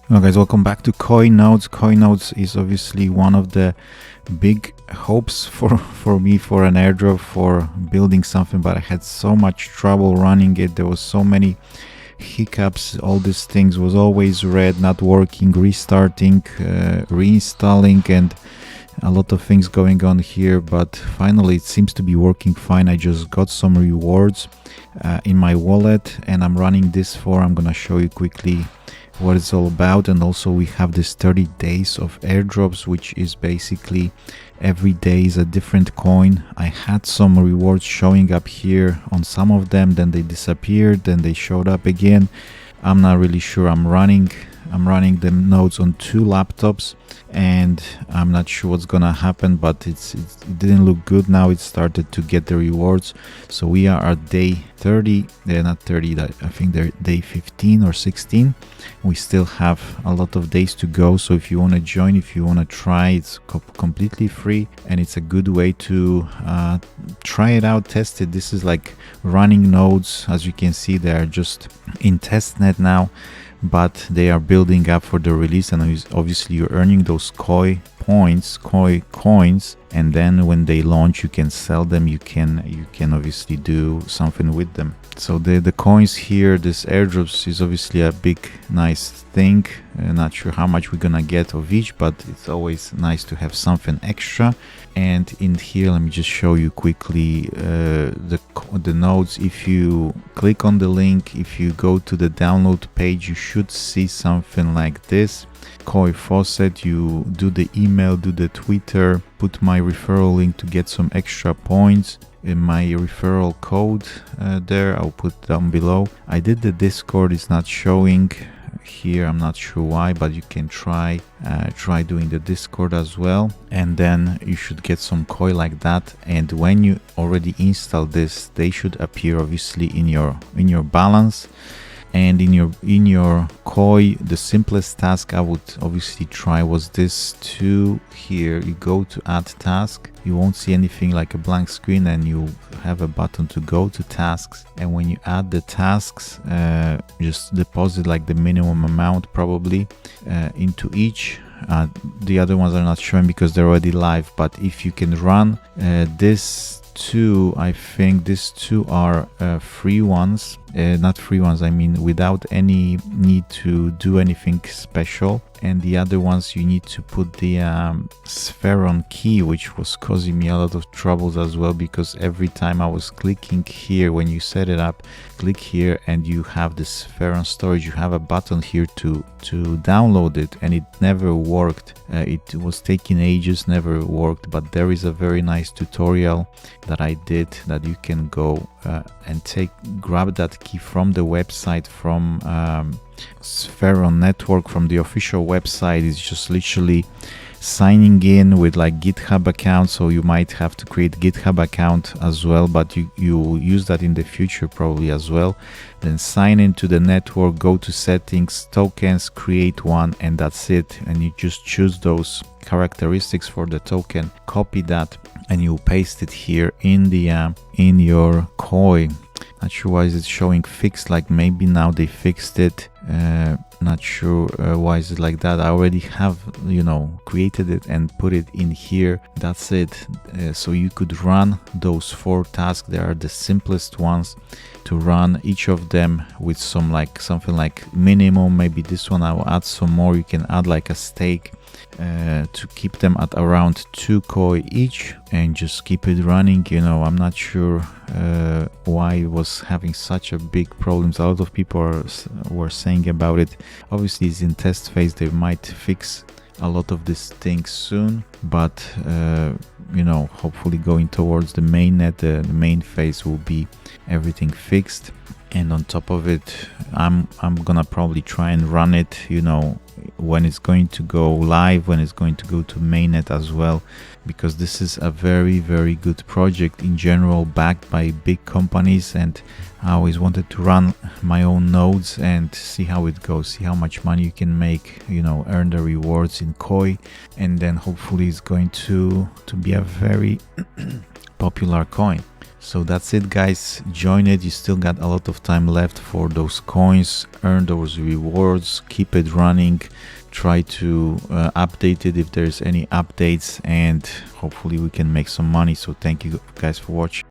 Hello guys, welcome back to KOII nodes. KOII nodes is obviously one of the big hopes for me for an airdrop, for building something, but I had so much trouble running it. There was so many hiccups, all these things was always red, not working, restarting, reinstalling, and a lot of things going on here, but finally it seems to be working fine. I just got some rewards in my wallet and I'm running this for, I'm gonna show you quickly what it's all about. And also we have this 30 days of airdrops, which is basically every day is a different coin. I had some rewards showing up here on some of them, then they disappeared, then they showed up again. I'm not really sure. I'm running the nodes on 2 laptops and I'm not sure what's gonna happen, but it didn't look good. Now it started to get the rewards, so we are at day 30. They're not 30, I think they're day 15 or 16. We still have a lot of days to go, so if you want to join, if you want to try, it's completely free and it's a good way to try it out, test it. This is like running nodes. As you can see, they are just in testnet now, but they are building up for the release, and obviously you're earning those KOII points, KOII coins, and then when they launch you can sell them. You can obviously do something with them. So the coins here, this airdrops is obviously a big nice thing. Not sure how much we're gonna get of each, but it's always nice to have something extra. And in here, let me just show you quickly the nodes. If you click on the link, if you go to the download page, you should see something like this. KOII faucet, you do the email, do the Twitter, put my referral link to get some extra points. In my referral code there, I'll put down below. I did the Discord, it's not showing here, I'm not sure why, but you can try doing the Discord as well, and then you should get some KOII like that. And when you already install this, they should appear obviously in your balance. And in your KOII, the simplest task I would obviously try was this two here. You go to add task, you won't see anything like a blank screen, and you have a button to go to tasks. And when you add the tasks, just deposit like the minimum amount probably into each. The other ones are not showing because they're already live, but if you can run this two, I think these two are free ones, not free ones, I mean without any need to do anything special. And the other ones you need to put the Spheron key, which was causing me a lot of troubles as well, because every time I was clicking here, when you set it up, click here and you have the Spheron storage, you have a button here to download it, and it never worked. It was taking ages, never worked. But there is a very nice tutorial that I did that you can go and grab that key from the website, from Spheron network, from the official website. It's just literally signing in with like GitHub account, so you might have to create GitHub account as well, but you use that in the future probably as well. Then sign into the network, go to settings, tokens, create one, and that's it. And you just choose those characteristics for the token, copy that, and you paste it here in the in your KOII. Not sure why is it showing fixed, like maybe now they fixed it. Not sure why is it like that. I already have, you know, created it and put it in here. That's it. So you could run those 4 tasks. They are the simplest ones to run, each of them with some like something like minimum. Maybe this one I will add some more. You can add like a stake to keep them at around 2 KOII each, and just keep it running. You know, I'm not sure why it was having such a big problems. A lot of people were saying about it. Obviously it's in test phase, they might fix a lot of these things soon, but you know, hopefully going towards the mainnet, the main phase will be everything fixed. And on top of it, I'm gonna probably try and run it, you know, when it's going to go live, when it's going to go to mainnet as well, because this is a very, very good project in general, backed by big companies. And I always wanted to run my own nodes and see how it goes, see how much money you can make, you know, earn the rewards in KOII, and then hopefully it's going to be a very popular coin. So that's it, guys. Join it. You still got a lot of time left for those coins. Earn those rewards. Keep it running. Try to update it if there's any updates, and hopefully we can make some money. So thank you guys for watching.